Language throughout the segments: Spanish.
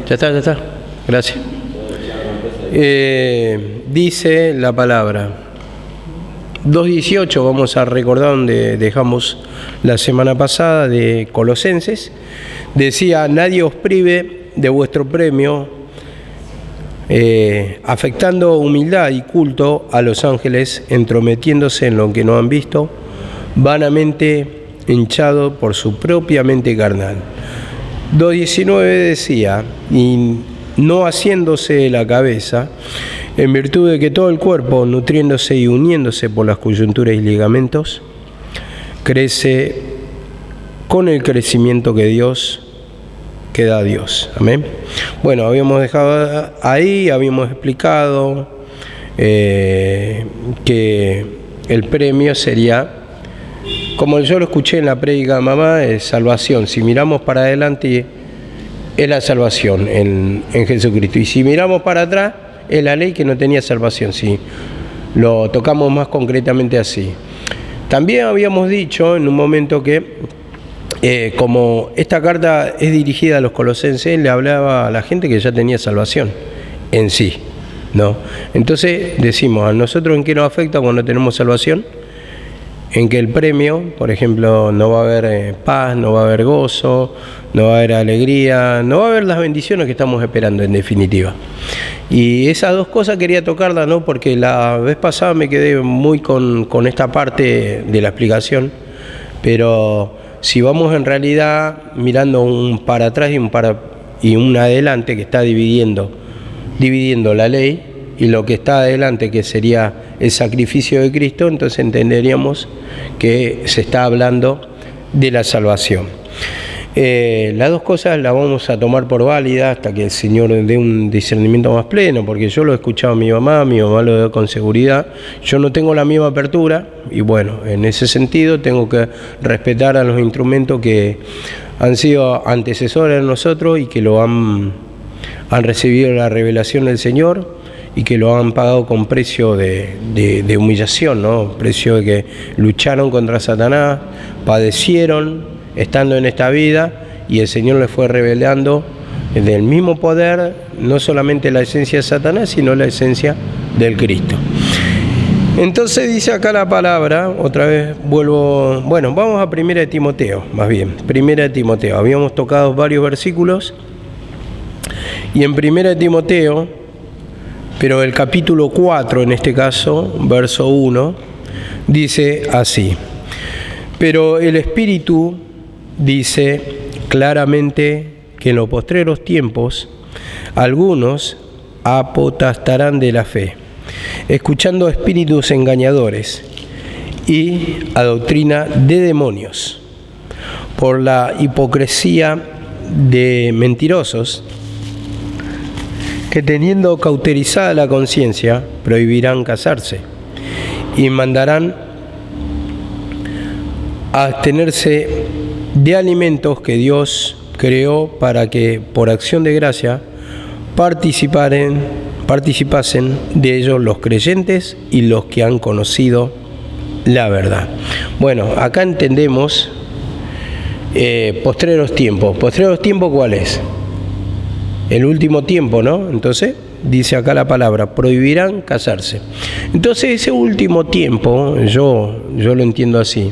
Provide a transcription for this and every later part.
Ya está. Gracias. Dice la palabra 2:18, vamos a recordar donde dejamos la semana pasada de Colosenses. Decía: nadie os prive de vuestro premio, afectando humildad y culto a los ángeles, entrometiéndose en lo que no han visto, vanamente hinchado por su propia mente carnal. 2:19 decía: y no haciéndose la cabeza, en virtud de que todo el cuerpo, nutriéndose y uniéndose por las coyunturas y ligamentos, crece con el crecimiento que da Dios. Amén. Bueno, habíamos dejado ahí, habíamos explicado que el premio sería, como yo lo escuché en la prédica de mamá, es salvación. Si miramos para adelante, es la salvación en Jesucristo. Y si miramos para atrás, es la ley que no tenía salvación. Si lo tocamos más concretamente así. También habíamos dicho en un momento que, como esta carta es dirigida a los colosenses, le hablaba a la gente que ya tenía salvación en sí, ¿no? Entonces decimos, ¿a nosotros en qué nos afecta cuando tenemos salvación? En que el premio, por ejemplo, no va a haber paz, no va a haber gozo, no va a haber alegría, no va a haber las bendiciones que estamos esperando en definitiva. Y esas dos cosas quería tocarlas, ¿no? Porque la vez pasada me quedé muy con esta parte de la explicación, pero si vamos en realidad mirando un para atrás y un adelante que está dividiendo la ley, y lo que está adelante, que sería el sacrificio de Cristo, entonces entenderíamos que se está hablando de la salvación. Las dos cosas las vamos a tomar por válidas hasta que el Señor dé un discernimiento más pleno, porque yo lo he escuchado a mi mamá lo dio con seguridad. Yo no tengo la misma apertura y bueno, en ese sentido tengo que respetar a los instrumentos que han sido antecesores de nosotros y que lo han recibido la revelación del Señor, y que lo han pagado con precio de humillación, ¿no? Precio de que lucharon contra Satanás, padecieron estando en esta vida, y el Señor les fue revelando del mismo poder, no solamente la esencia de Satanás, sino la esencia del Cristo. Entonces dice acá la palabra, otra vez vuelvo, bueno, vamos a 1 Timoteo, más bien, 1 Timoteo. Habíamos tocado varios versículos, y en 1 Timoteo, pero el capítulo 4, en este caso, verso 1, dice así: pero el Espíritu dice claramente que en los postreros tiempos algunos apotastarán de la fe, escuchando espíritus engañadores y a doctrina de demonios, por la hipocresía de mentirosos, que teniendo cauterizada la conciencia, prohibirán casarse y mandarán a abstenerse de alimentos que Dios creó para que, por acción de gracia, participasen de ellos los creyentes y los que han conocido la verdad. Bueno, acá entendemos postreros tiempos. ¿Postreros tiempos cuál es? El último tiempo, ¿no? Entonces, dice acá la palabra, prohibirán casarse. Entonces, ese último tiempo, yo lo entiendo así.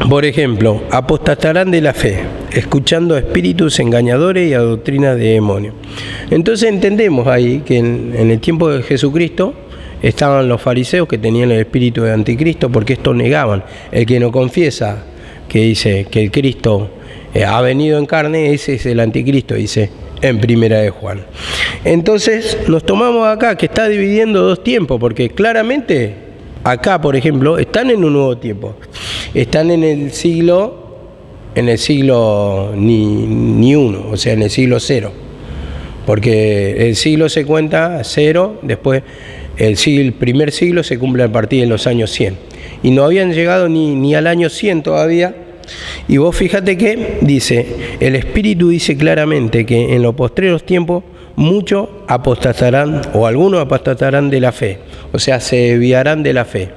Por ejemplo, apostatarán de la fe, escuchando a espíritus engañadores y a doctrinas de demonios. Entonces entendemos ahí que en el tiempo de Jesucristo estaban los fariseos que tenían el espíritu de anticristo, porque esto negaban. El que no confiesa, que dice que el Cristo ha venido en carne, ese es el anticristo, dice en 1 de Juan. Entonces nos tomamos acá que está dividiendo dos tiempos, porque claramente acá, por ejemplo, están en un nuevo tiempo, están en el siglo ni uno, o sea, en el siglo 0, porque el siglo se cuenta 0, después el primer siglo se cumple a partir de los años 100, y no habían llegado ni al año 100 todavía. Y vos fíjate que dice, el Espíritu dice claramente que en los postreros tiempos muchos apostatarán, o algunos apostatarán de la fe, o sea, se desviarán de la fe,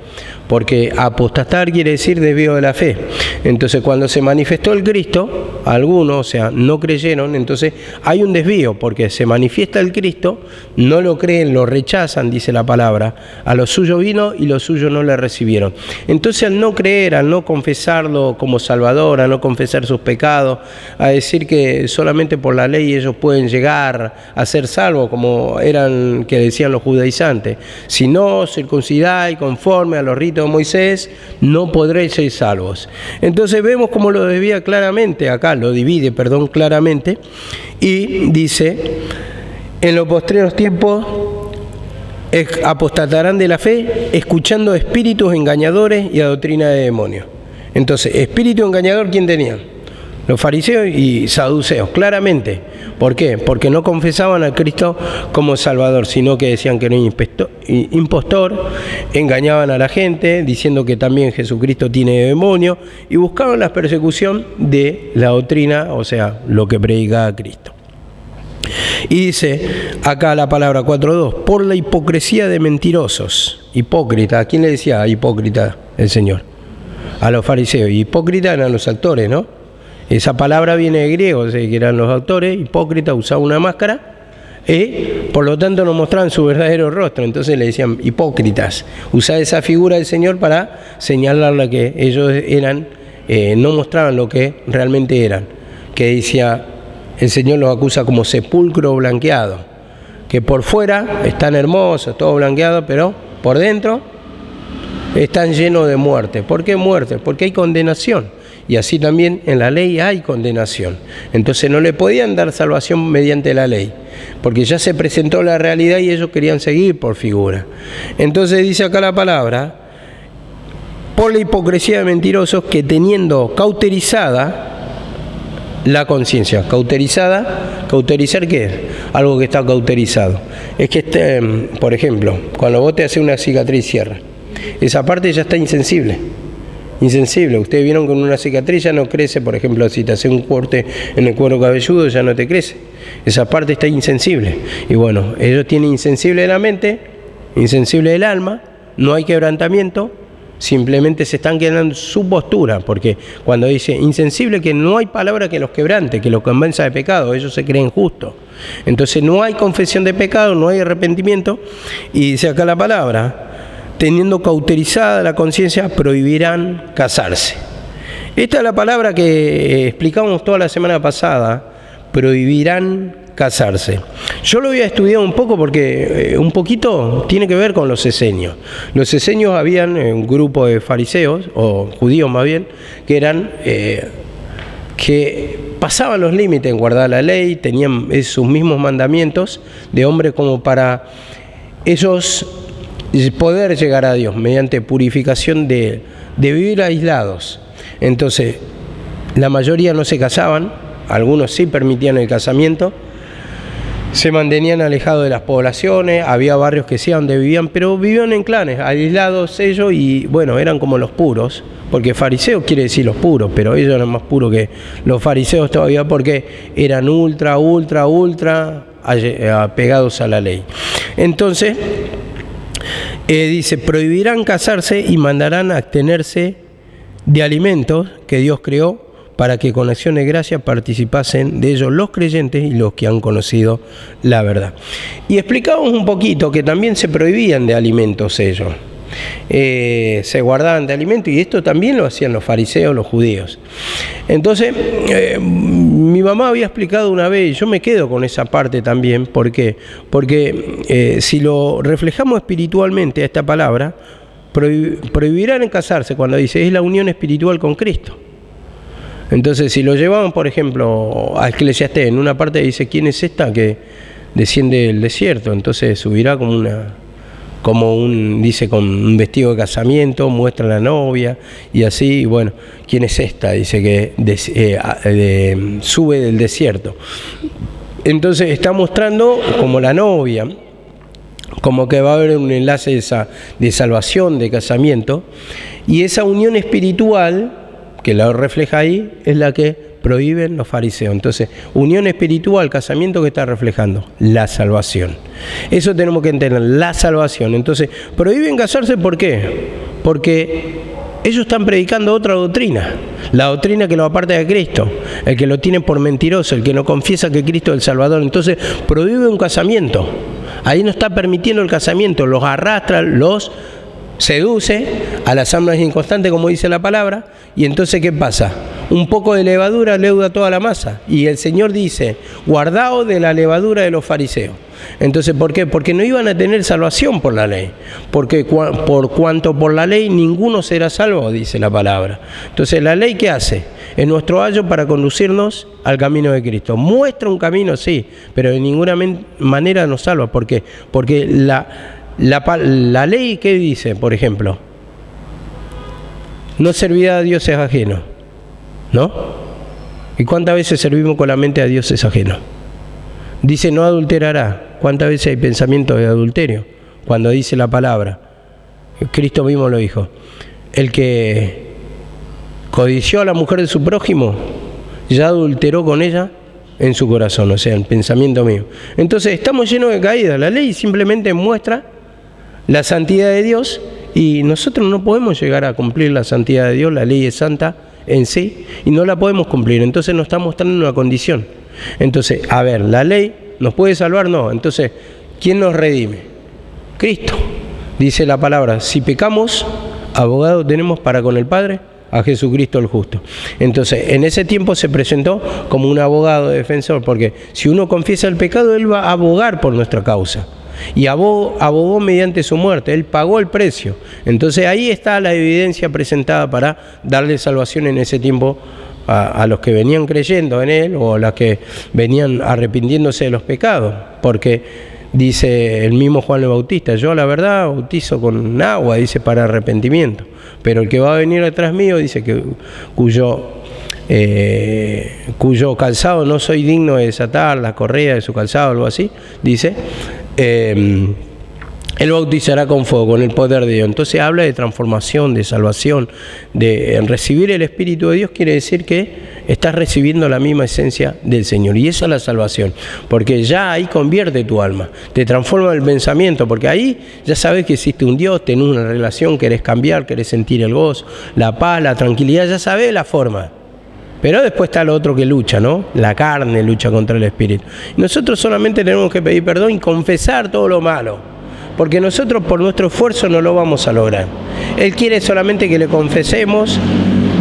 porque apostatar quiere decir desvío de la fe. Entonces, cuando se manifestó el Cristo, algunos, o sea, no creyeron, entonces hay un desvío, porque se manifiesta el Cristo, no lo creen, lo rechazan, dice la palabra, a lo suyo vino y los suyos no le recibieron. Entonces, al no creer, al no confesarlo como Salvador, a no confesar sus pecados, a decir que solamente por la ley ellos pueden llegar a ser salvos, como eran que decían los judaizantes, si no circuncidáis conforme a los ritos de Moisés, no podréis ser salvos. Entonces vemos cómo lo desvía claramente, acá lo divide, claramente, y dice, en los postreros tiempos apostatarán de la fe, escuchando espíritus engañadores y a doctrina de demonios. Entonces, espíritu engañador, ¿quién tenía? Los fariseos y saduceos, claramente. ¿Por qué? Porque no confesaban a Cristo como Salvador, sino que decían que era un impostor, engañaban a la gente, diciendo que también Jesucristo tiene demonios, y buscaban la persecución de la doctrina, o sea, lo que predicaba Cristo. Y dice acá la palabra 4.2, por la hipocresía de mentirosos. Hipócrita, ¿a quién le decía hipócrita el Señor? A los fariseos. Y hipócrita eran los actores, ¿no? Esa palabra viene de griego, o sea, que eran los actores, hipócritas, usaban una máscara, por lo tanto no mostraban su verdadero rostro, entonces le decían hipócritas. Usaba esa figura del Señor para señalarle que ellos eran, no mostraban lo que realmente eran, que decía, el Señor los acusa como sepulcro blanqueado, que por fuera están hermosos, todo blanqueado, pero por dentro están llenos de muerte. ¿Por qué muerte? Porque hay condenación. Y así también en la ley hay condenación. Entonces no le podían dar salvación mediante la ley, porque ya se presentó la realidad y ellos querían seguir por figura. Entonces dice acá la palabra, por la hipocresía de mentirosos que teniendo cauterizada la conciencia. ¿Cauterizar qué es? Algo que está cauterizado. Es que, por ejemplo, cuando vos te haces una cicatriz cierra, esa parte ya está insensible. Ustedes vieron que con una cicatriz ya no crece, por ejemplo, si te hace un corte en el cuero cabelludo ya no te crece. Esa parte está insensible. Y bueno, ellos tienen insensible de la mente, insensible del alma, no hay quebrantamiento, simplemente se están quedando en su postura, porque cuando dice insensible, que no hay palabra que los quebrante, que los convenza de pecado, ellos se creen justos. Entonces no hay confesión de pecado, no hay arrepentimiento, y dice acá la palabra, teniendo cauterizada la conciencia, prohibirán casarse. Esta es la palabra que explicamos toda la semana pasada, prohibirán casarse. Yo lo había estudiado un poco porque un poquito tiene que ver con los esenios. Los esenios habían un grupo de fariseos, o judíos más bien, que eran que pasaban los límites en guardar la ley, tenían sus mismos mandamientos de hombre como para ellos poder llegar a Dios mediante purificación de vivir aislados. Entonces, la mayoría no se casaban, algunos sí permitían el casamiento, se mantenían alejados de las poblaciones, había barrios que sí donde vivían, pero vivían en clanes, aislados ellos, y bueno, eran como los puros, porque fariseo quiere decir los puros, pero ellos eran más puros que los fariseos todavía, porque eran ultra apegados a la ley. Entonces, dice, prohibirán casarse y mandarán abstenerse de alimentos que Dios creó para que con acción de gracia participasen de ellos los creyentes y los que han conocido la verdad. Y explicamos un poquito que también se prohibían de alimentos ellos. Se guardaban de alimentos, y esto también lo hacían los fariseos, los judíos. Entonces, mi mamá había explicado una vez, y yo me quedo con esa parte también. ¿Por qué? Porque si lo reflejamos espiritualmente a esta palabra, prohibirán en casarse, cuando dice es la unión espiritual con Cristo. Entonces, si lo llevamos, por ejemplo, a Eclesiastés, en una parte dice, ¿quién es esta que desciende del desierto? Entonces subirá dice, con un vestido de casamiento, muestra a la novia, y así, bueno, ¿quién es esta? Dice que sube del desierto. Entonces está mostrando como la novia, como que va a haber un enlace de salvación, de casamiento, y esa unión espiritual, que la refleja ahí, es la que prohíben los fariseos. Entonces, unión espiritual, casamiento, que está reflejando la salvación. Eso tenemos que entender, la salvación. Entonces, prohíben casarse, ¿por qué? Porque ellos están predicando otra doctrina, la doctrina que lo aparta de Cristo, el que lo tiene por mentiroso, el que no confiesa que Cristo es el Salvador. Entonces, prohíbe un casamiento. Ahí no está permitiendo el casamiento, los arrastra, los seduce a las almas inconstantes, como dice la palabra, y entonces ¿qué pasa? Un poco de levadura leuda toda la masa, y el Señor dice, guardaos de la levadura de los fariseos. Entonces, ¿por qué? Porque no iban a tener salvación por la ley, porque por cuanto por la ley ninguno será salvo, dice la palabra. Entonces, ¿la ley qué hace? Es nuestro ayo para conducirnos al camino de Cristo. Muestra un camino, sí, pero de ninguna manera nos salva. ¿Por qué? Porque la ley, ¿qué dice, por ejemplo? No servirá a dioses ajenos, ¿no? ¿Y cuántas veces servimos con la mente a dioses ajenos? Dice, no adulterará. ¿Cuántas veces hay pensamiento de adulterio? Cuando dice la palabra. Cristo mismo lo dijo. El que codició a la mujer de su prójimo, ya adulteró con ella en su corazón, o sea, el pensamiento mío. Entonces, estamos llenos de caídas. La ley simplemente muestra la santidad de Dios y nosotros no podemos llegar a cumplir la santidad de Dios. La ley es santa en sí y no la podemos cumplir. Entonces, nos está mostrando una condición. Entonces, a ver, ¿la ley nos puede salvar? No. Entonces, ¿quién nos redime? Cristo. Dice la palabra, si pecamos, abogado tenemos para con el Padre, a Jesucristo el justo. Entonces, en ese tiempo se presentó como un abogado defensor, porque si uno confiesa el pecado, Él va a abogar por nuestra causa. Y abogó mediante su muerte, Él pagó el precio. Entonces, ahí está la evidencia presentada para darle salvación en ese tiempo a los que venían creyendo en Él o a los que venían arrepintiéndose de los pecados, porque dice el mismo Juan el Bautista, yo la verdad bautizo con agua, dice, para arrepentimiento, pero el que va a venir detrás mío, dice, que cuyo calzado no soy digno de desatar, la correa de su calzado, algo así, dice, Él bautizará con fuego, con el poder de Dios. Entonces habla de transformación, de salvación, de recibir el Espíritu de Dios, quiere decir que estás recibiendo la misma esencia del Señor. Y esa es la salvación, porque ya ahí convierte tu alma, te transforma el pensamiento, porque ahí ya sabes que existe un Dios, tenés una relación, querés cambiar, querés sentir el gozo, la paz, la tranquilidad, ya sabés la forma. Pero después está lo otro que lucha, ¿no? La carne lucha contra el Espíritu. Y nosotros solamente tenemos que pedir perdón y confesar todo lo malo. Porque nosotros por nuestro esfuerzo no lo vamos a lograr. Él quiere solamente que le confesemos,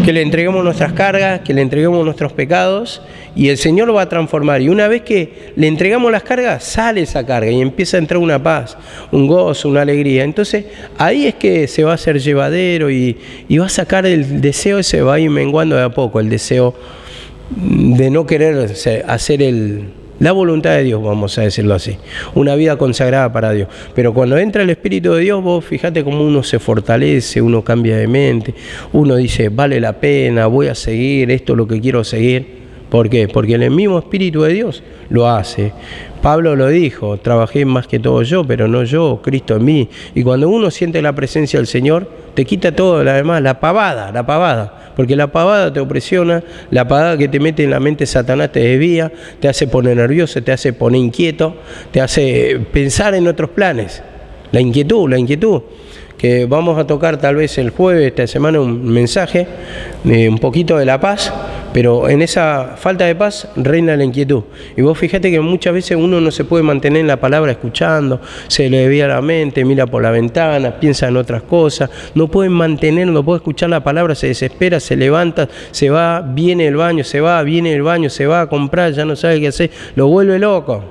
que le entreguemos nuestras cargas, que le entreguemos nuestros pecados, y el Señor lo va a transformar. Y una vez que le entregamos las cargas, sale esa carga y empieza a entrar una paz, un gozo, una alegría. Entonces ahí es que se va a hacer llevadero y va a sacar el deseo ese, va a ir menguando de a poco, el deseo de no querer hacer la voluntad de Dios, vamos a decirlo así, una vida consagrada para Dios. Pero cuando entra el Espíritu de Dios, vos fíjate cómo uno se fortalece, uno cambia de mente, uno dice, vale la pena, voy a seguir, esto es lo que quiero seguir. ¿Por qué? Porque el mismo Espíritu de Dios lo hace. Pablo lo dijo, trabajé más que todo yo, pero no yo, Cristo en mí. Y cuando uno siente la presencia del Señor, te quita todo lo demás, la pavada. Porque la pavada te opresiona, la pavada que te mete en la mente Satanás te desvía, te hace poner nervioso, te hace poner inquieto, te hace pensar en otros planes. La inquietud, que vamos a tocar tal vez el jueves, esta semana, un mensaje, un poquito de la paz, pero en esa falta de paz reina la inquietud. Y vos fíjate que muchas veces uno no se puede mantener en la palabra escuchando, se le desvía la mente, mira por la ventana, piensa en otras cosas, no puede mantener, no puede escuchar la palabra, se desespera, se levanta, se va, viene el baño, se va a comprar, ya no sabe qué hacer, lo vuelve loco.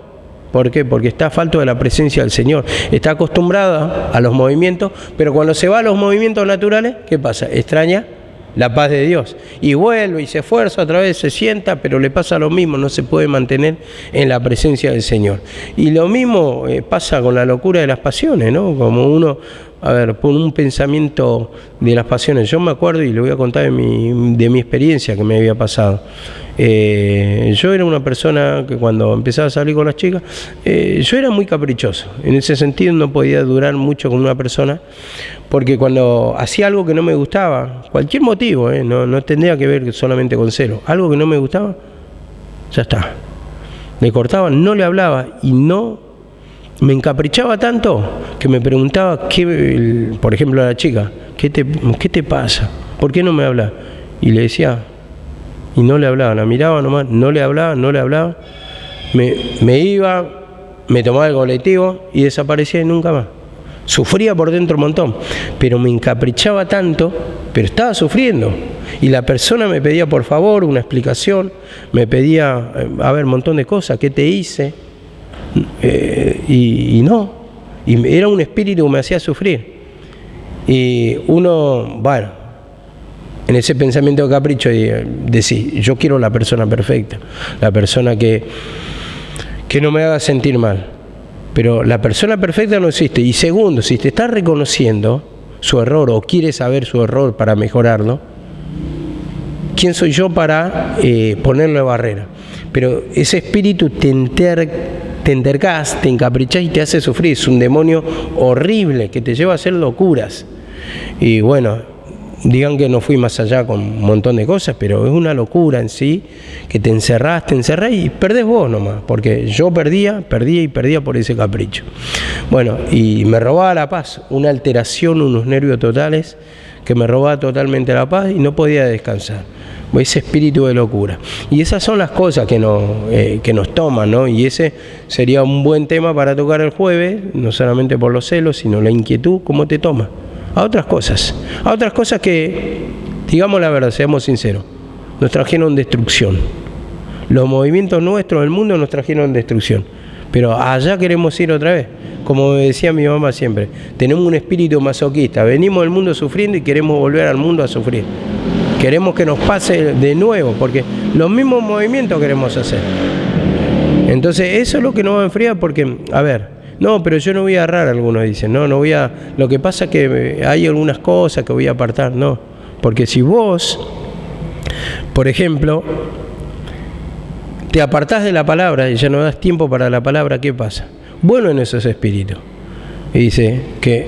¿Por qué? Porque está falto de la presencia del Señor. Está acostumbrada a los movimientos, pero cuando se va a los movimientos naturales, ¿qué pasa? Extraña la paz de Dios. Y vuelve y se esfuerza, otra vez se sienta, pero le pasa lo mismo, no se puede mantener en la presencia del Señor. Y lo mismo pasa con la locura de las pasiones, ¿no? Como uno a ver, por un pensamiento de las pasiones. Yo me acuerdo, y le voy a contar de mi experiencia que me había pasado. Yo era una persona que cuando empezaba a salir con las chicas, yo era muy caprichoso. En ese sentido no podía durar mucho con una persona, porque cuando hacía algo que no me gustaba, cualquier motivo, no tendría que ver solamente con celo, algo que no me gustaba, ya está. Le cortaba, no le hablaba y no me encaprichaba tanto que me preguntaba, por ejemplo a la chica, ¿qué te pasa? ¿Por qué no me hablas? Y le decía, y no le hablaba, la miraba nomás, no le hablaba. Me iba, me tomaba el colectivo y desaparecía y nunca más. Sufría por dentro un montón, pero me encaprichaba tanto, pero estaba sufriendo. Y la persona me pedía por favor una explicación, me pedía, a ver, un montón de cosas, ¿qué te hice? Y no, y era un espíritu que me hacía sufrir. Y uno, bueno, en ese pensamiento de capricho, decir, yo quiero la persona perfecta, la persona que no me haga sentir mal. Pero la persona perfecta no existe. Y segundo, si te está reconociendo su error o quiere saber su error para mejorarlo, ¿quién soy yo para ponerle barrera? Pero ese espíritu te entercás, te encaprichás y te hace sufrir. Es un demonio horrible que te lleva a hacer locuras. Y bueno, digan que no fui más allá con un montón de cosas, pero es una locura en sí, que te encerrás y perdés vos nomás, porque yo perdía por ese capricho. Bueno, y me robaba la paz, una alteración, unos nervios totales, que me robaba totalmente la paz y no podía descansar. Ese espíritu de locura. Y esas son las cosas que nos toman, ¿no? Y ese sería un buen tema para tocar el jueves, no solamente por los celos, sino la inquietud, cómo te toma. A otras cosas que, digamos la verdad, seamos sinceros, nos trajeron destrucción. Los movimientos nuestros del mundo nos trajeron destrucción. Pero allá queremos ir otra vez. Como decía mi mamá siempre, tenemos un espíritu masoquista. Venimos del mundo sufriendo y queremos volver al mundo a sufrir. Queremos que nos pase de nuevo, porque los mismos movimientos queremos hacer. Entonces, eso es lo que nos va a enfriar, porque, a ver, no, pero yo no voy a errar, algunos dicen, no voy a... Lo que pasa es que hay algunas cosas que voy a apartar, no. Porque si vos, por ejemplo, te apartás de la palabra y ya no das tiempo para la palabra, ¿qué pasa? Bueno, en esos espíritus. Y dice que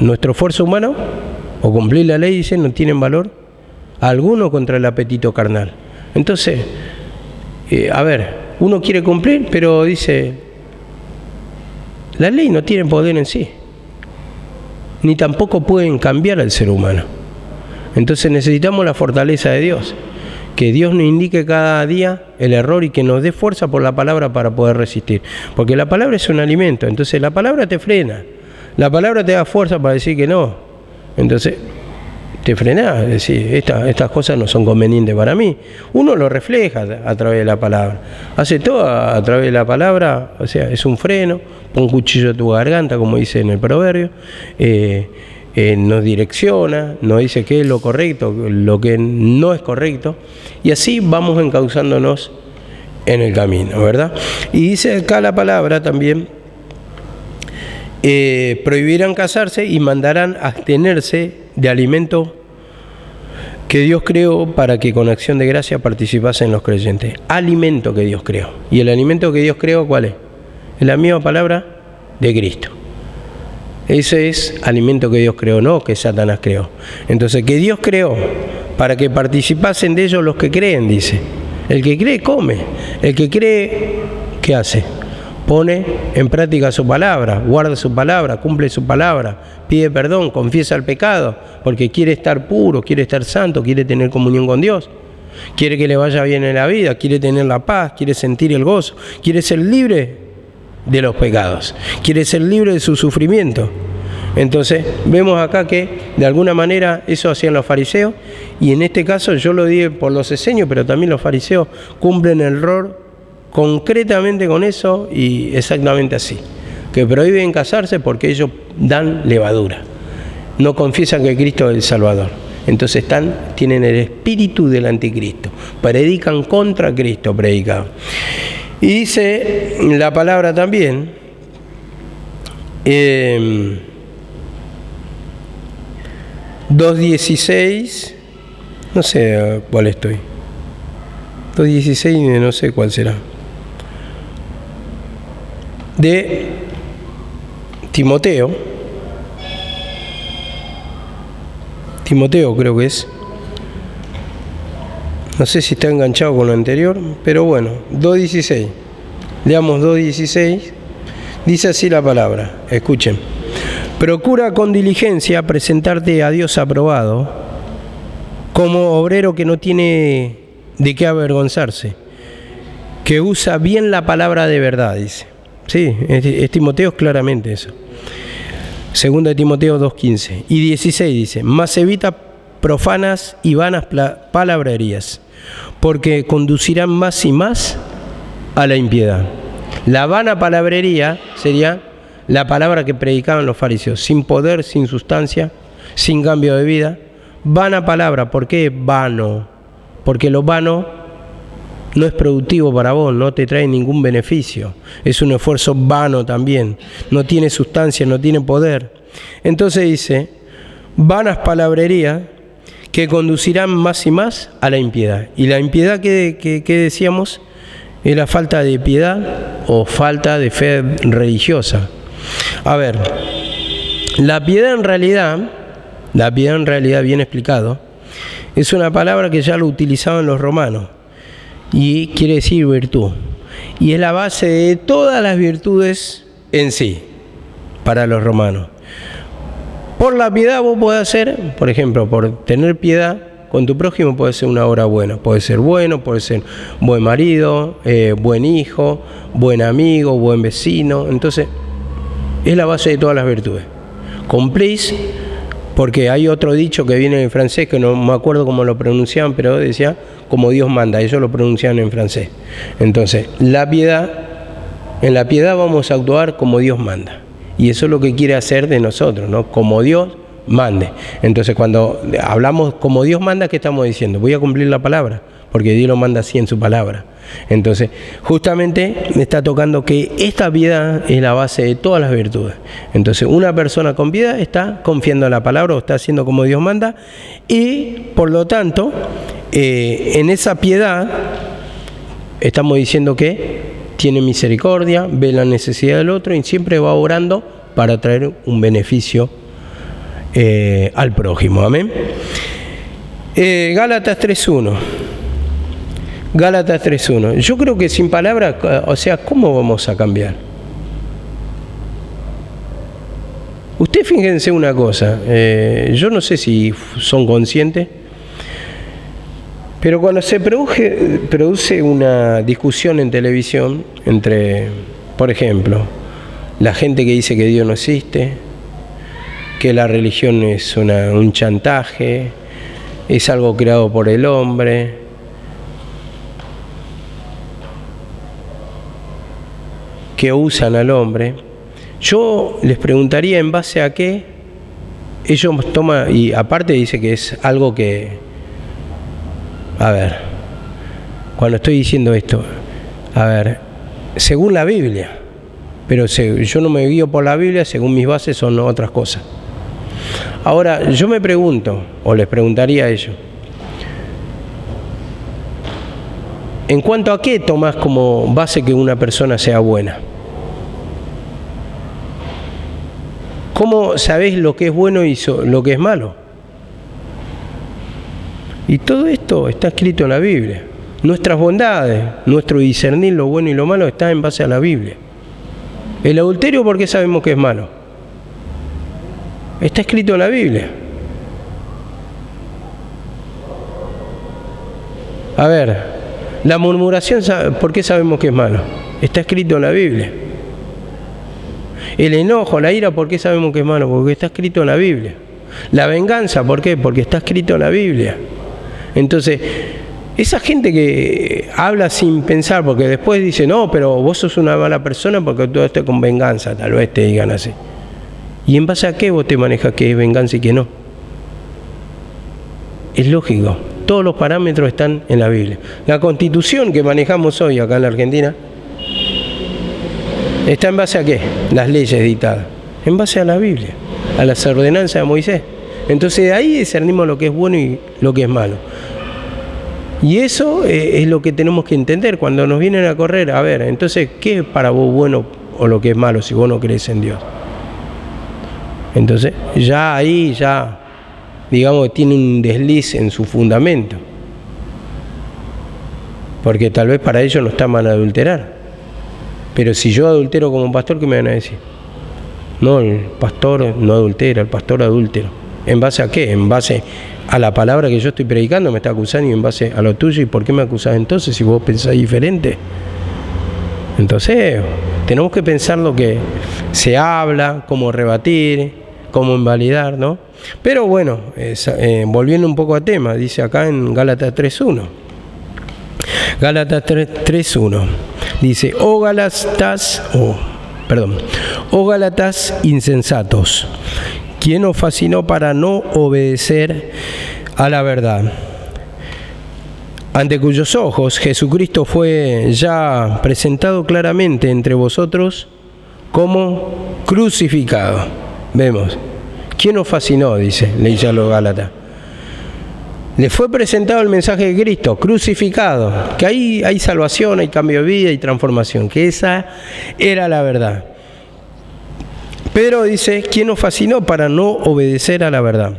nuestro esfuerzo humano, o cumplir la ley, dice, no tienen valor alguno contra el apetito carnal. Entonces, a ver, uno quiere cumplir, pero dice... La ley no tiene poder en sí, ni tampoco pueden cambiar al ser humano. Entonces necesitamos la fortaleza de Dios, que Dios nos indique cada día el error y que nos dé fuerza por la palabra para poder resistir. Porque la palabra es un alimento, entonces la palabra te frena, la palabra te da fuerza para decir que no. Entonces te frenás, es decir, estas cosas no son convenientes para mí. Uno lo refleja a través de la palabra, hace todo a través de la palabra, o sea, es un freno, pon un cuchillo a tu garganta, como dice en el proverbio, nos direcciona, nos dice qué es lo correcto, lo que no es correcto, y así vamos encauzándonos en el camino, ¿verdad? Y dice acá la palabra también, prohibirán casarse y mandarán abstenerse de alimento que Dios creó para que con acción de gracia participasen los creyentes. Alimento que Dios creó. ¿Y el alimento que Dios creó cuál es? Es la misma palabra de Cristo. Ese es alimento que Dios creó, no que Satanás creó. Entonces, que Dios creó para que participasen de ellos los que creen, dice. El que cree, come. El que cree, ¿qué hace? Pone en práctica su palabra, guarda su palabra, cumple su palabra, pide perdón, confiesa el pecado, porque quiere estar puro, quiere estar santo, quiere tener comunión con Dios, quiere que le vaya bien en la vida, quiere tener la paz, quiere sentir el gozo, quiere ser libre de los pecados, quiere ser libre de su sufrimiento. Entonces vemos acá que de alguna manera eso hacían los fariseos, y en este caso yo lo dije por los esenios, pero también los fariseos cumplen el rol concretamente con eso y exactamente así, que prohíben casarse porque ellos dan levadura, no confiesan que Cristo es el Salvador, entonces tienen el espíritu del anticristo, predican contra Cristo, predican. Y dice la palabra también, 2.16, no sé cuál estoy. 2.16, no sé cuál será. De Timoteo. Timoteo creo que es. No sé si está enganchado con lo anterior, pero bueno, 2.16. Leamos 2.16. Dice así la palabra. Escuchen. Procura con diligencia presentarte a Dios aprobado, como obrero que no tiene de qué avergonzarse, que usa bien la palabra de verdad, dice. Sí, es Timoteo, es claramente eso. 2 Timoteo 2.15. Y 16 dice, mas evita profanas y vanas palabrerías, porque conducirán más y más a la impiedad. La vana palabrería sería la palabra que predicaban los fariseos, sin poder, sin sustancia, sin cambio de vida. Vana palabra, ¿por qué vano? Porque lo vano no es productivo para vos, no te trae ningún beneficio. Es un esfuerzo vano también, no tiene sustancia, no tiene poder. Entonces dice, vanas palabrerías que conducirán más y más a la impiedad. Y la impiedad que decíamos es la falta de piedad o falta de fe religiosa. A ver, la piedad en realidad bien explicado, es una palabra que ya lo utilizaban los romanos y quiere decir virtud. Y es la base de todas las virtudes en sí, para los romanos. Por la piedad vos podés hacer, por ejemplo, por tener piedad con tu prójimo puede ser una obra buena. Puede ser bueno, puede ser buen marido, buen hijo, buen amigo, buen vecino. Entonces, es la base de todas las virtudes. Complís, porque hay otro dicho que viene en francés, que no me acuerdo cómo lo pronunciaban, pero decía, como Dios manda, ellos lo pronunciaban en francés. Entonces, la piedad, en la piedad vamos a actuar como Dios manda. Y eso es lo que quiere hacer de nosotros, ¿no? Como Dios mande. Entonces, cuando hablamos como Dios manda, ¿qué estamos diciendo? Voy a cumplir la palabra, porque Dios lo manda así en su palabra. Entonces, justamente me está tocando que esta piedad es la base de todas las virtudes. Entonces, una persona con piedad está confiando en la palabra o está haciendo como Dios manda y, por lo tanto, en esa piedad estamos diciendo que tiene misericordia, ve la necesidad del otro y siempre va orando para traer un beneficio al prójimo. Amén. Gálatas 3.1. Gálatas 3.1. Yo creo que sin palabras, o sea, ¿cómo vamos a cambiar? Ustedes fíjense una cosa, yo no sé si son conscientes, pero cuando se produce una discusión en televisión entre, por ejemplo, la gente que dice que Dios no existe, que la religión es un chantaje, es algo creado por el hombre, que usan al hombre, yo les preguntaría en base a qué ellos toman, y aparte dice que es algo que, a ver, cuando estoy diciendo esto, a ver, según la Biblia, pero yo no me guío por la Biblia, según mis bases son otras cosas. Ahora, yo me pregunto, o les preguntaría a ellos, ¿en cuanto a qué tomás como base que una persona sea buena? ¿Cómo sabés lo que es bueno y lo que es malo? Y todo esto está escrito en la Biblia. Nuestras bondades, nuestro discernir lo bueno y lo malo está en base a la Biblia. El adulterio, ¿por qué sabemos que es malo? Está escrito en la Biblia. A ver, la murmuración, ¿por qué sabemos que es malo? Está escrito en la Biblia. El enojo, la ira, ¿por qué sabemos que es malo? Porque está escrito en la Biblia. La venganza, ¿por qué? Porque está escrito en la Biblia. Entonces, esa gente que habla sin pensar, porque después dice, no, pero vos sos una mala persona porque tú estás con venganza, tal vez te digan así. ¿Y en base a qué vos te manejas que es venganza y que no? Es lógico, todos los parámetros están en la Biblia. La Constitución que manejamos hoy acá en la Argentina ¿está en base a qué? Las leyes dictadas. En base a la Biblia, a las ordenanzas de Moisés. Entonces de ahí discernimos lo que es bueno y lo que es malo. Y eso es lo que tenemos que entender cuando nos vienen a correr. A ver, entonces, ¿qué es para vos bueno o lo que es malo si vos no crees en Dios? Entonces, ya ahí, digamos, tiene un desliz en su fundamento. Porque tal vez para ellos no está mal adulterar. Pero si yo adultero como pastor, ¿qué me van a decir? No, el pastor no adultera, el pastor adúltero. ¿En base a qué? En base a la palabra que yo estoy predicando me está acusando, y en base a lo tuyo. ¿Y por qué me acusás entonces si vos pensás diferente? Entonces tenemos que pensar lo que se habla, cómo rebatir, cómo invalidar, ¿no? Pero bueno, volviendo un poco a tema, dice acá en Gálatas 3.1. Gálatas 3.1 dice: oh Gálatas insensatos, ¿quién os fascinó para no obedecer a la verdad? Ante cuyos ojos Jesucristo fue ya presentado claramente entre vosotros como crucificado. Vemos, ¿quién os fascinó? Dice, le dice a los Gálatas. Le fue presentado el mensaje de Cristo, crucificado, que ahí hay salvación, hay cambio de vida y transformación, que esa era la verdad. Pedro dice, ¿quién nos fascinó para no obedecer a la verdad?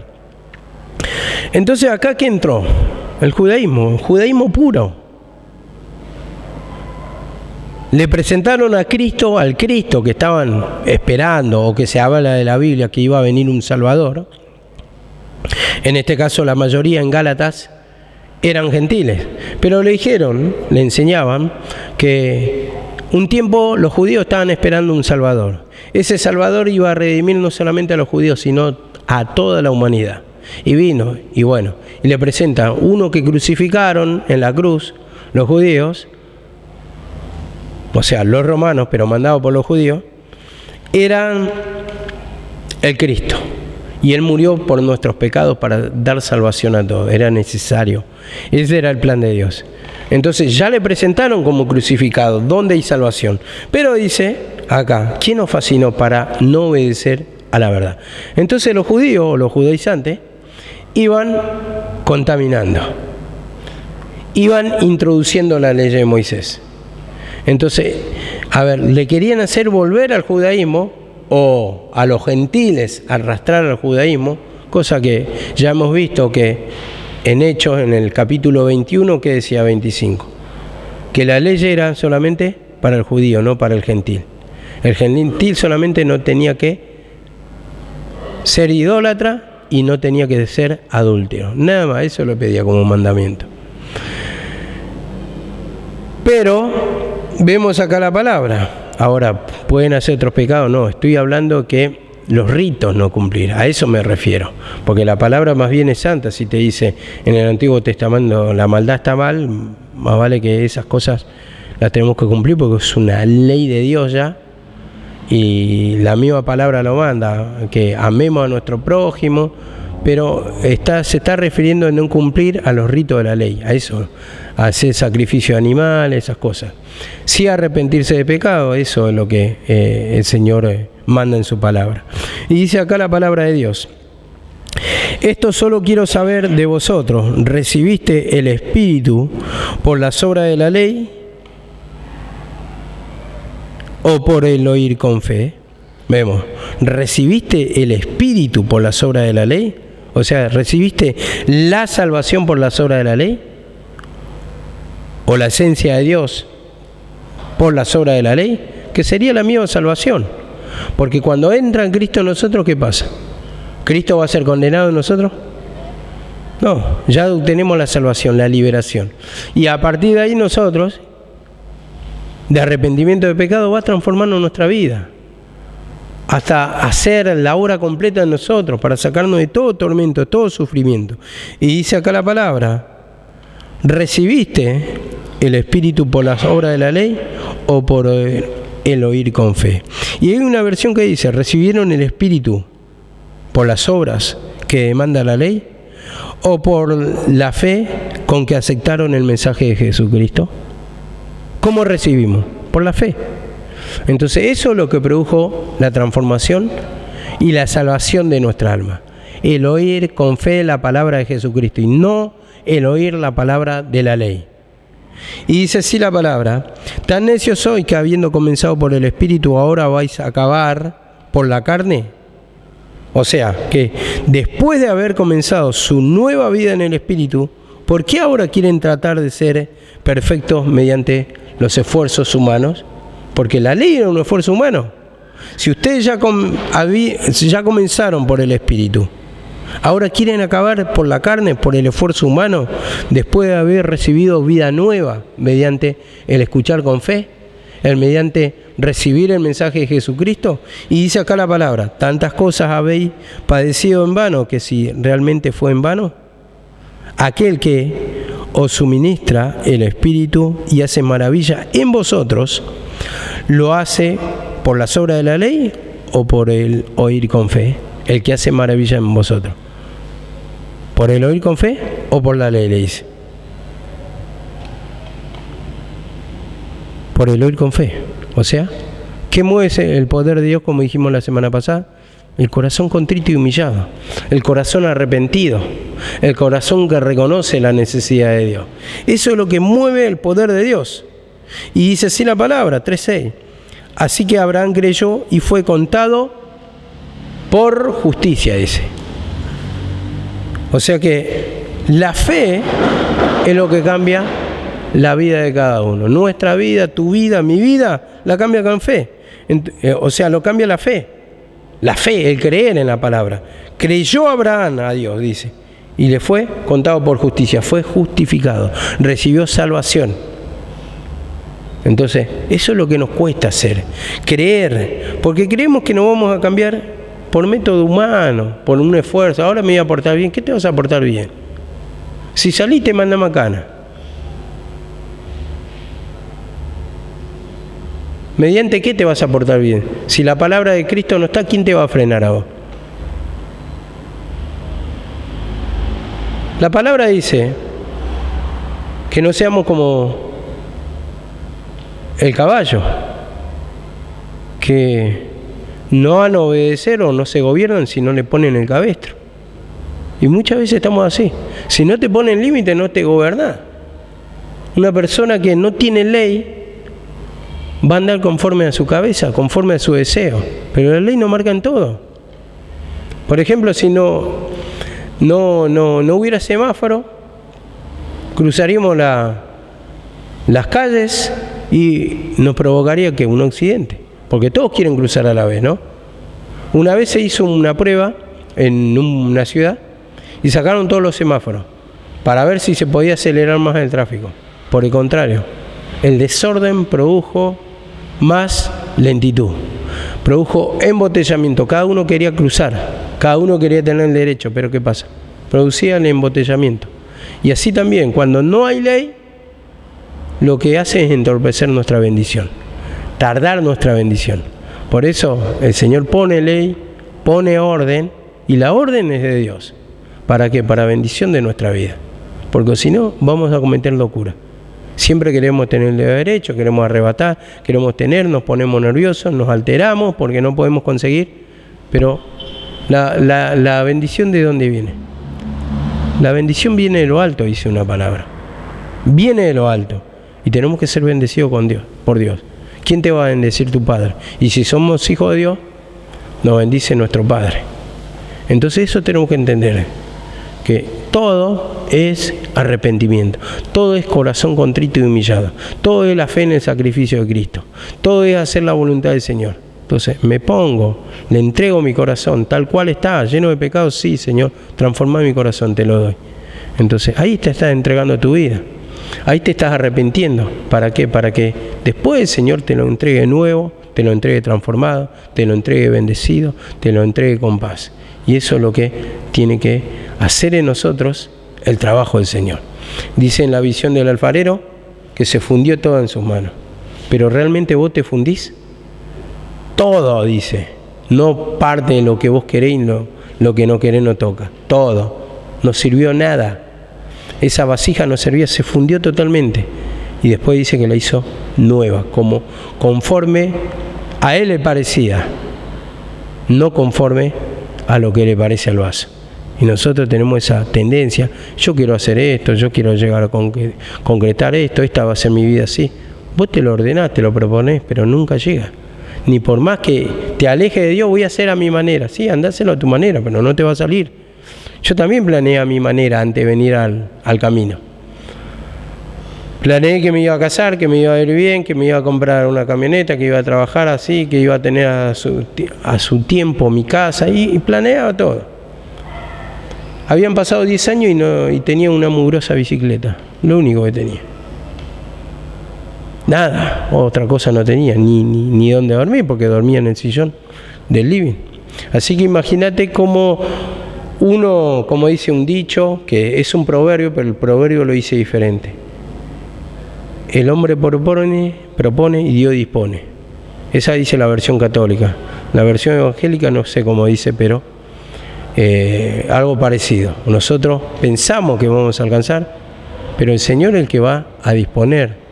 Entonces acá ¿qué entró? El judaísmo puro. Le presentaron a Cristo, al Cristo que estaban esperando, o que se habla de la Biblia, que iba a venir un Salvador. En este caso la mayoría en Gálatas eran gentiles, pero le enseñaban que un tiempo los judíos estaban esperando un Salvador. Ese Salvador iba a redimir no solamente a los judíos, sino a toda la humanidad. Y vino, y le presenta uno que crucificaron en la cruz los judíos, o sea, los romanos, pero mandados por los judíos, eran el Cristo. Y Él murió por nuestros pecados para dar salvación a todos. Era necesario. Ese era el plan de Dios. Entonces ya le presentaron como crucificado. ¿Dónde hay salvación? Pero dice acá, ¿quién nos fascinó para no obedecer a la verdad? Entonces los judíos o los judaizantes iban contaminando. Iban introduciendo la ley de Moisés. Entonces, le querían hacer volver al judaísmo, o a los gentiles arrastrar al judaísmo, cosa que ya hemos visto que en Hechos, en el capítulo 21, que decía 25, que la ley era solamente para el judío, no para el gentil. El gentil solamente no tenía que ser idólatra y no tenía que ser adúltero, nada más, eso lo pedía como mandamiento. Pero vemos acá la palabra. Ahora, ¿pueden hacer otros pecados? No, estoy hablando que los ritos no cumplir, a eso me refiero. Porque la palabra más bien es santa. Si te dice en el Antiguo Testamento la maldad está mal, más vale que esas cosas las tenemos que cumplir porque es una ley de Dios ya. Y la misma palabra lo manda, que amemos a nuestro prójimo, pero se está refiriendo a no cumplir a los ritos de la ley, a eso, a hacer sacrificio de animales, esas cosas. Sí arrepentirse de pecado, eso es lo que el Señor manda en su palabra. Y dice acá la palabra de Dios: esto solo quiero saber de vosotros, ¿recibiste el Espíritu por las obras de la ley o por el oír con fe? Vemos, ¿recibiste el Espíritu por las obras de la ley? O sea, ¿recibiste la salvación por las obras de la ley? ¿O la esencia de Dios por las obras de la ley? Que sería la misma salvación. Porque cuando entra en Cristo en nosotros, ¿qué pasa? ¿Cristo va a ser condenado en nosotros? No, ya obtenemos la salvación, la liberación. Y a partir de ahí nosotros, de arrepentimiento de pecado, va transformando nuestra vida. Hasta hacer la obra completa en nosotros, para sacarnos de todo tormento, de todo sufrimiento. Y dice acá la palabra: ¿recibiste el Espíritu por las obras de la ley o por el oír con fe? Y hay una versión que dice: ¿recibieron el Espíritu por las obras que demanda la ley o por la fe con que aceptaron el mensaje de Jesucristo? ¿Cómo recibimos? Por la fe. Entonces eso es lo que produjo la transformación y la salvación de nuestra alma. el oír con fe la palabra de Jesucristo y no el oír la palabra de la ley. Y dice así la palabra: tan necios sois que habiendo comenzado por el Espíritu ahora vais a acabar por la carne. O sea, que después de haber comenzado su nueva vida en el Espíritu, ¿por qué ahora quieren tratar de ser perfectos mediante los esfuerzos humanos? Porque la ley era un esfuerzo humano. Si ustedes ya comenzaron por el Espíritu, ahora quieren acabar por la carne, por el esfuerzo humano, después de haber recibido vida nueva mediante el escuchar con fe, mediante recibir el mensaje de Jesucristo. Y dice acá la palabra: tantas cosas habéis padecido en vano, que si realmente fue en vano, aquel que os suministra el Espíritu y hace maravilla en vosotros, ¿lo hace por las obras de la ley o por el oír con fe? El que hace maravilla en vosotros, ¿por el oír con fe o por la ley? Le dice. Por el oír con fe. O sea, ¿qué mueve el poder de Dios, como dijimos la semana pasada? El corazón contrito y humillado, el corazón arrepentido, el corazón que reconoce la necesidad de Dios. Eso es lo que mueve el poder de Dios. Y dice así la palabra, 3:6. Así que Abraham creyó y fue contado por justicia, dice. O sea que la fe es lo que cambia la vida de cada uno. Nuestra vida, tu vida, mi vida, la cambia con fe. O sea, lo cambia la fe. La fe, el creer en la palabra. Creyó Abraham a Dios, dice, y le fue contado por justicia, fue justificado, recibió salvación. Entonces, eso es lo que nos cuesta hacer, creer, porque creemos que no vamos a cambiar por método humano, por un esfuerzo. Ahora me voy a portar bien. ¿Qué te vas a portar bien? Si salís te manda macana. ¿Mediante qué te vas a portar bien? Si la palabra de Cristo no está, ¿quién te va a frenar a vos? La palabra dice que no seamos como el caballo, que no van a obedecer o no se gobiernan si no le ponen el cabestro. Y muchas veces estamos así. Si no te ponen límite, no te gobernás. Una persona que no tiene ley va a andar conforme a su cabeza, conforme a su deseo. Pero la ley no marca en todo. Por ejemplo, si no hubiera semáforo, cruzaríamos las calles y nos provocaría que un accidente. Porque todos quieren cruzar a la vez, ¿no? Una vez se hizo una prueba en una ciudad y sacaron todos los semáforos para ver si se podía acelerar más el tráfico. Por el contrario, el desorden produjo más lentitud, produjo embotellamiento. Cada uno quería cruzar, cada uno quería tener el derecho, pero ¿qué pasa? Producía el embotellamiento. Y así también, cuando no hay ley, lo que hace es entorpecer nuestra bendición, tardar nuestra bendición. Por eso el Señor pone ley, pone orden, y la orden es de Dios. ¿Para qué? Para bendición de nuestra vida. Porque si no, vamos a cometer locura. Siempre queremos tener el derecho, queremos arrebatar, queremos tener, nos ponemos nerviosos, nos alteramos porque no podemos conseguir. Pero la bendición, ¿de dónde viene? La bendición viene de lo alto, dice una palabra. Viene de lo alto. Y tenemos que ser bendecidos con Dios, por Dios. ¿Quién te va a bendecir? Tu Padre. Y si somos hijos de Dios, nos bendice nuestro Padre. Entonces eso tenemos que entender, que todo es arrepentimiento, todo es corazón contrito y humillado, todo es la fe en el sacrificio de Cristo, todo es hacer la voluntad del Señor. Entonces me pongo, le entrego mi corazón tal cual está, lleno de pecados, sí Señor, transforma mi corazón, te lo doy. Entonces ahí te estás entregando tu vida, ahí te estás arrepintiendo. ¿Para qué? Para que después el Señor te lo entregue nuevo, te lo entregue transformado, te lo entregue bendecido, te lo entregue con paz. Y eso es lo que tiene que hacer en nosotros el trabajo del Señor. Dice en la visión del alfarero que se fundió todo en sus manos. Pero ¿realmente vos te fundís? Todo, dice. No parte de lo que vos querés y lo que no querés no toca. Todo. No sirvió nada. Esa vasija no servía, se fundió totalmente. Y después dice que la hizo nueva, como conforme a él le parecía, no conforme a lo que le parece al vaso. Y nosotros tenemos esa tendencia, yo quiero hacer esto, yo quiero llegar a concretar esto, esta va a ser mi vida así. Vos te lo ordenás, te lo proponés, pero nunca llega. Ni por más que te alejes de Dios, voy a hacer a mi manera. Sí, andáselo a tu manera, pero no te va a salir. Yo también planeé a mi manera antes de venir al camino. Planeé que me iba a casar, que me iba a ir bien, que me iba a comprar una camioneta, que iba a trabajar así, que iba a tener a su tiempo mi casa, y planeaba todo. Habían pasado 10 años y tenía una mugrosa bicicleta, lo único que tenía. Nada, otra cosa no tenía, ni dónde dormir, porque dormía en el sillón del living. Así que imagínate cómo uno, como dice un dicho, que es un proverbio, pero el proverbio lo dice diferente. El hombre propone y Dios dispone. Esa dice la versión católica. La versión evangélica no sé cómo dice, pero algo parecido. Nosotros pensamos que vamos a alcanzar, pero el Señor es el que va a disponer.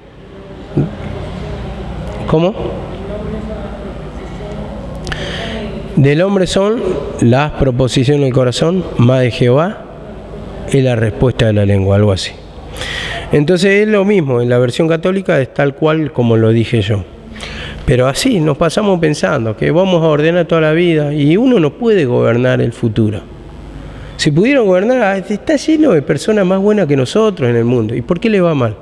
¿Cómo? Del hombre son las proposiciones del corazón, más de Jehová es la respuesta de la lengua, algo así. Entonces es lo mismo, en la versión católica es tal cual como lo dije yo. Pero así nos pasamos pensando que vamos a ordenar toda la vida y uno no puede gobernar el futuro. Si pudieran gobernar, está lleno de personas más buenas que nosotros en el mundo. ¿Y por qué le va mal?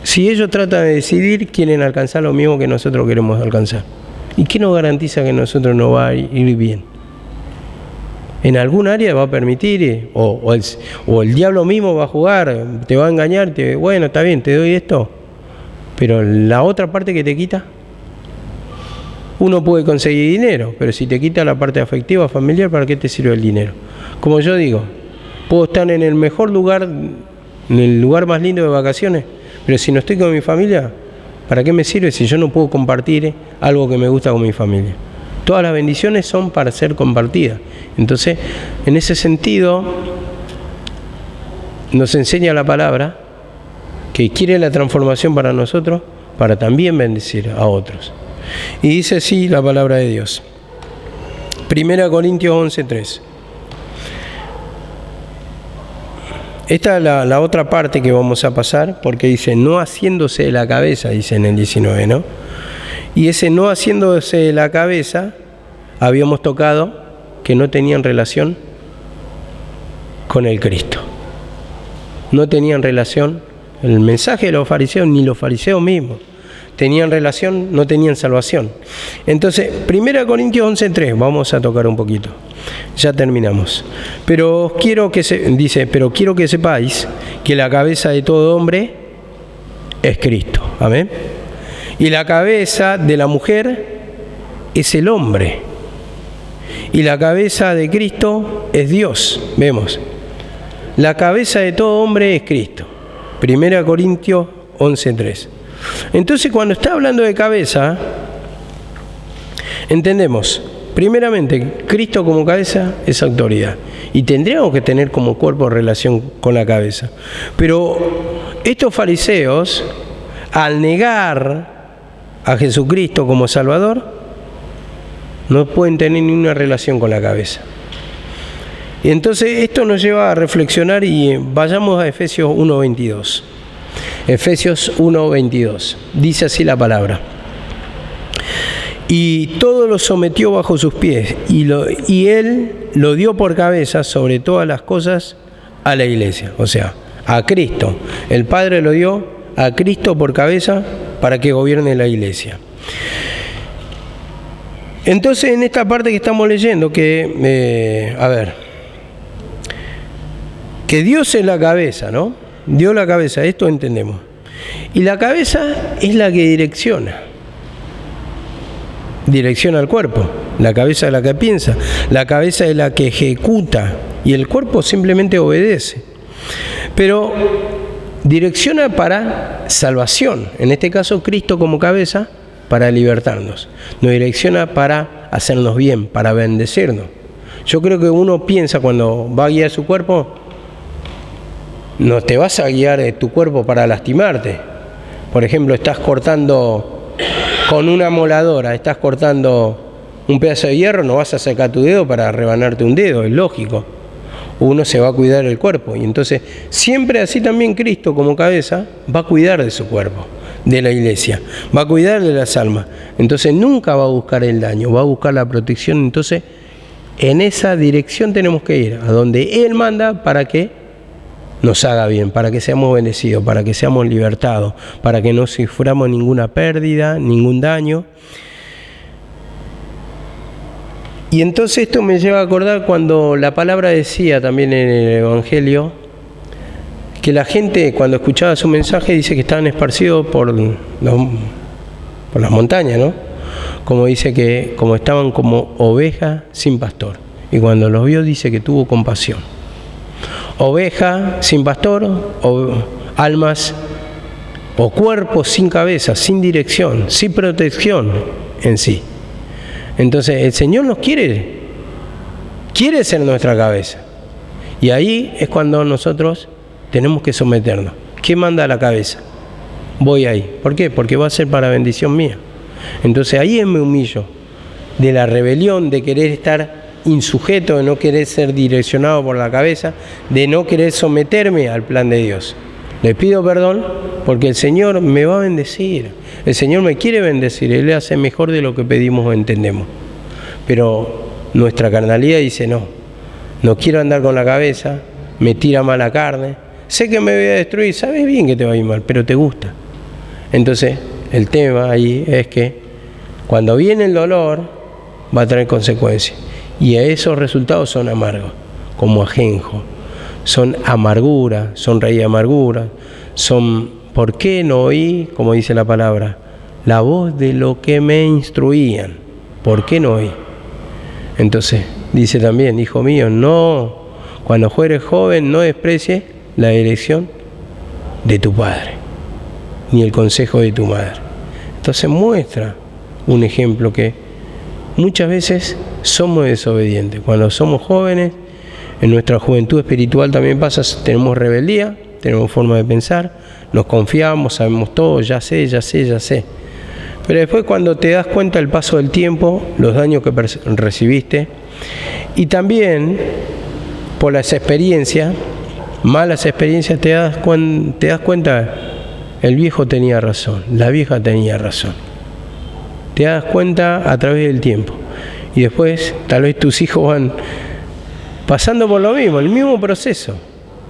Si ellos tratan de decidir, quieren alcanzar lo mismo que nosotros queremos alcanzar. ¿Y qué nos garantiza que a nosotros nos va a ir bien? En algún área va a permitir, o el diablo mismo va a jugar, te va a engañar, bueno, está bien, te doy esto, pero la otra parte que te quita, uno puede conseguir dinero, pero si te quita la parte afectiva, familiar, ¿para qué te sirve el dinero? Como yo digo, puedo estar en el mejor lugar, en el lugar más lindo de vacaciones, pero si no estoy con mi familia, ¿para qué me sirve si yo no puedo compartir algo que me gusta con mi familia? Todas las bendiciones son para ser compartidas. Entonces, en ese sentido, nos enseña la palabra que quiere la transformación para nosotros, para también bendecir a otros. Y dice así la palabra de Dios. 1 Corintios 11:3. Esta es la otra parte que vamos a pasar, porque dice, no haciéndose de la cabeza, dice en el 19, ¿no? Y ese no haciéndose de la cabeza, habíamos tocado que no tenían relación con el Cristo. No tenían relación, el mensaje de los fariseos, ni los fariseos mismos, tenían relación, no tenían salvación. Entonces, 1 Corintios 11:3, vamos a tocar un poquito. Ya terminamos. Pero quiero que sepáis que la cabeza de todo hombre es Cristo. Amén. Y la cabeza de la mujer es el hombre. Y la cabeza de Cristo es Dios. Vemos. La cabeza de todo hombre es Cristo. 1 Corintios 11:3. Entonces, cuando está hablando de cabeza, entendemos, primeramente, Cristo como cabeza es autoridad. Y tendríamos que tener como cuerpo relación con la cabeza. Pero estos fariseos, al negar a Jesucristo como Salvador, no pueden tener ninguna relación con la cabeza. Y entonces esto nos lleva a reflexionar y vayamos a Efesios 1:22. Efesios 1:22. Dice así la palabra. Y todo lo sometió bajo sus pies, y él lo dio por cabeza sobre todas las cosas a la iglesia, o sea, a Cristo. El Padre lo dio a Cristo por cabeza para que gobierne la iglesia. Entonces, en esta parte que estamos leyendo, que Dios es la cabeza, ¿no? Dio la cabeza, esto entendemos. Y la cabeza es la que direcciona al cuerpo. La cabeza es la que piensa, la cabeza es la que ejecuta y el cuerpo simplemente obedece. Pero direcciona para salvación, en este caso Cristo como cabeza, para libertarnos. Nos direcciona para hacernos bien, para bendecirnos. Yo creo que uno piensa cuando va a guiar su cuerpo, no te vas a guiar tu cuerpo para lastimarte. Por ejemplo, estás cortando con una moladora, estás cortando un pedazo de hierro, no vas a sacar tu dedo para rebanarte un dedo, es lógico. uno se va a cuidar el cuerpo. Y entonces, siempre así también Cristo como cabeza va a cuidar de su cuerpo, de la iglesia, va a cuidar de las almas. Entonces nunca va a buscar el daño, va a buscar la protección. Entonces en esa dirección tenemos que ir, a donde Él manda, para que nos haga bien, para que seamos bendecidos, para que seamos libertados, para que no suframos ninguna pérdida, ningún daño. Y entonces esto me lleva a acordar cuando la palabra decía también en el Evangelio que la gente, cuando escuchaba su mensaje, dice que estaban esparcidos por las montañas, ¿no? Como dice que como estaban como ovejas sin pastor. Y cuando los vio dice que tuvo compasión. Oveja sin pastor, o almas o cuerpos sin cabeza, sin dirección, sin protección en sí. Entonces el Señor nos quiere ser nuestra cabeza. Y ahí es cuando nosotros tenemos que someternos. ¿Qué manda la cabeza? Voy ahí. ¿Por qué? Porque va a ser para bendición mía. Entonces ahí me humillo de la rebelión, de querer estar insujeto, de no querer ser direccionado por la cabeza, de no querer someterme al plan de Dios. Le pido perdón porque el Señor me va a bendecir. El Señor me quiere bendecir. Él hace mejor de lo que pedimos o entendemos. Pero nuestra carnalidad dice no quiero andar con la cabeza, me tira mala carne, sé que me voy a destruir, sabes bien que te va a ir mal, pero te gusta. Entonces el tema ahí es que cuando viene el dolor va a traer consecuencias. Y esos resultados son amargos, como ajenjo. Son amargura, son raíz de amargura, son ¿por qué no oí, como dice la palabra, la voz de lo que me instruían? ¿Por qué no oí? Entonces dice también, hijo mío, no, cuando fueres joven no desprecies la dirección de tu padre, ni el consejo de tu madre. Entonces muestra un ejemplo que muchas veces somos desobedientes. Cuando somos jóvenes, en nuestra juventud espiritual también pasa, tenemos rebeldía, tenemos forma de pensar, nos confiamos, sabemos todo, ya sé. Pero después cuando te das cuenta del paso del tiempo, los daños que recibiste, y también por las experiencias, malas experiencias, te das cuenta, el viejo tenía razón, la vieja tenía razón. Te das cuenta a través del tiempo. Y después tal vez tus hijos van pasando por lo mismo, el mismo proceso.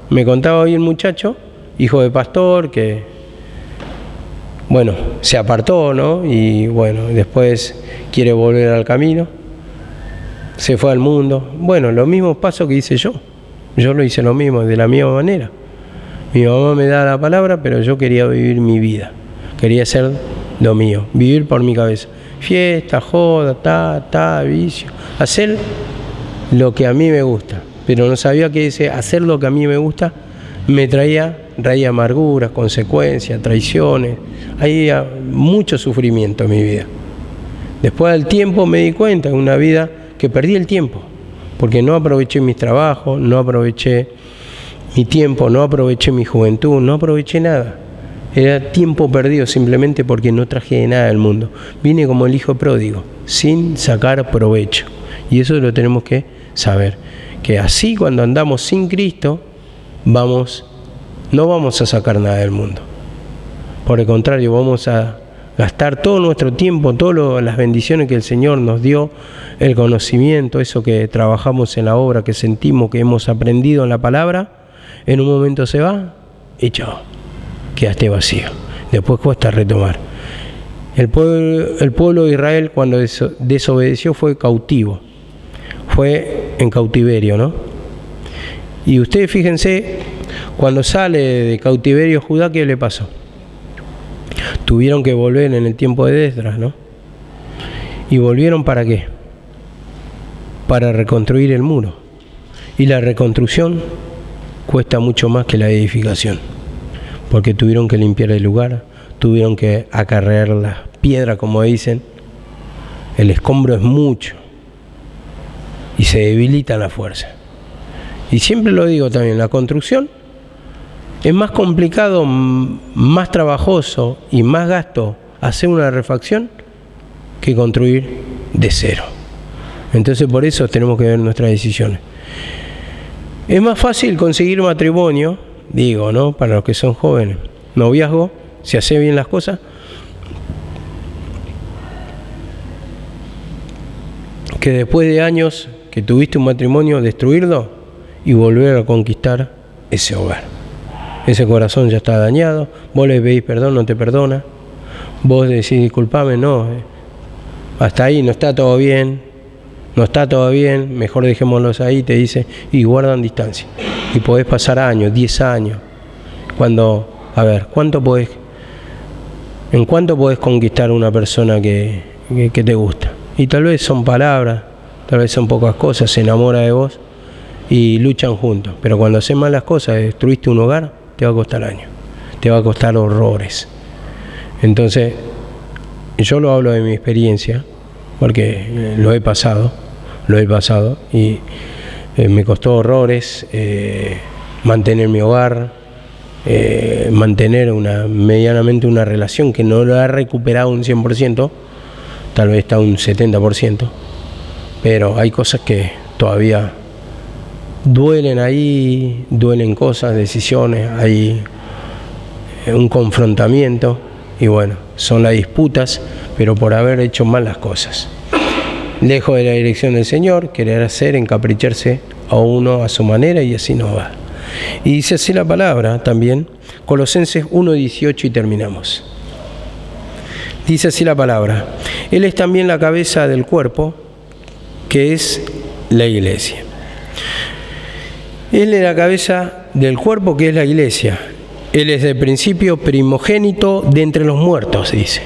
Me contaba hoy el muchacho, hijo de pastor, que, bueno, se apartó, ¿no? Y bueno, después quiere volver al camino, se fue al mundo. Bueno, los mismos pasos que hice yo. Yo lo hice lo mismo, de la misma manera. Mi mamá me da la palabra, pero yo quería vivir mi vida. Quería hacer lo mío, vivir por mi cabeza. Fiesta, joda, vicio. Hacer lo que a mí me gusta. Pero no sabía que ese hacer lo que a mí me gusta me traía amarguras, consecuencias, traiciones. Había mucho sufrimiento en mi vida. Después del tiempo me di cuenta de una vida que perdí el tiempo, porque no aproveché mis trabajos, no aproveché mi tiempo, no aproveché mi juventud, no aproveché nada. Era tiempo perdido simplemente porque no traje nada del mundo. Vine como el hijo pródigo, sin sacar provecho. Y eso lo tenemos que saber, que así cuando andamos sin Cristo, no vamos a sacar nada del mundo. Por el contrario, vamos a gastar todo nuestro tiempo, todas las bendiciones que el Señor nos dio, el conocimiento, eso que trabajamos en la obra, que sentimos, que hemos aprendido en la palabra, en un momento se va y chao, quedaste vacío. Después cuesta retomar. El pueblo de Israel, cuando desobedeció, fue cautivo, fue en cautiverio, ¿no? Y ustedes fíjense, cuando sale de cautiverio Judá, ¿qué le pasó? Tuvieron que volver en el tiempo de Esdras, ¿no? ¿Y volvieron para qué? Para reconstruir el muro. Y la reconstrucción cuesta mucho más que la edificación, porque tuvieron que limpiar el lugar, tuvieron que acarrear las piedras, como dicen. El escombro es mucho y se debilita la fuerza. Y siempre lo digo también, la construcción es más complicado, más trabajoso y más gasto hacer una refacción que construir de cero. Entonces por eso tenemos que ver nuestras decisiones. Es más fácil conseguir matrimonio, digo, ¿no? Para los que son jóvenes. Noviazgo, si hace bien las cosas, que después de años que tuviste un matrimonio, destruirlo y volver a conquistar ese hogar. Ese corazón ya está dañado, vos le pedís perdón, no te perdona, vos decís disculpame, no, hasta ahí no está todo bien, mejor dejémoslos ahí, te dice, y guardan distancia. Y podés pasar años, 10 años, a ver, ¿en cuánto podés conquistar a una persona que te gusta? Y tal vez son palabras, tal vez son pocas cosas, se enamora de vos y luchan juntos. Pero cuando haces malas cosas, destruiste un hogar, te va a costar años, te va a costar horrores. Entonces, yo lo hablo de mi experiencia, porque lo he pasado y me costó horrores mantener mi hogar, mantener medianamente una relación que no lo ha recuperado un 100%, tal vez está un 70%, pero hay cosas que todavía duelen ahí, duelen cosas, decisiones, hay un confrontamiento y bueno, son las disputas, pero por haber hecho mal las cosas. Lejos de la dirección del Señor, querer hacer, encapricharse a uno a su manera y así no va. Y dice así la palabra también, Colosenses 1:18 y terminamos. Dice así la palabra, Él es también la cabeza del cuerpo, que es la iglesia. Él es la cabeza del cuerpo, que es la iglesia. Él es de principio primogénito de entre los muertos, dice,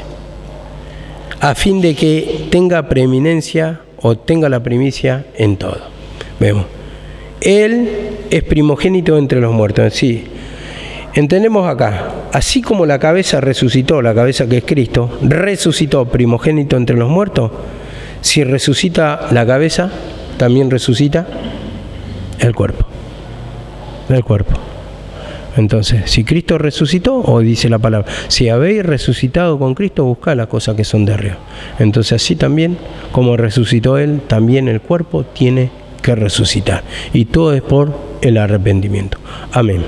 a fin de que tenga preeminencia o tenga la primicia en todo. Vemos, Él es primogénito entre los muertos, sí. Entendemos acá, así como la cabeza resucitó, la cabeza que es Cristo, resucitó primogénito entre los muertos, si resucita la cabeza, también resucita el cuerpo. El cuerpo. Entonces, si Cristo resucitó, o dice la palabra, si habéis resucitado con Cristo, buscad las cosas que son de arriba. Entonces, así también, como resucitó Él, también el cuerpo tiene que resucitar. Y todo es por el arrepentimiento. Amén.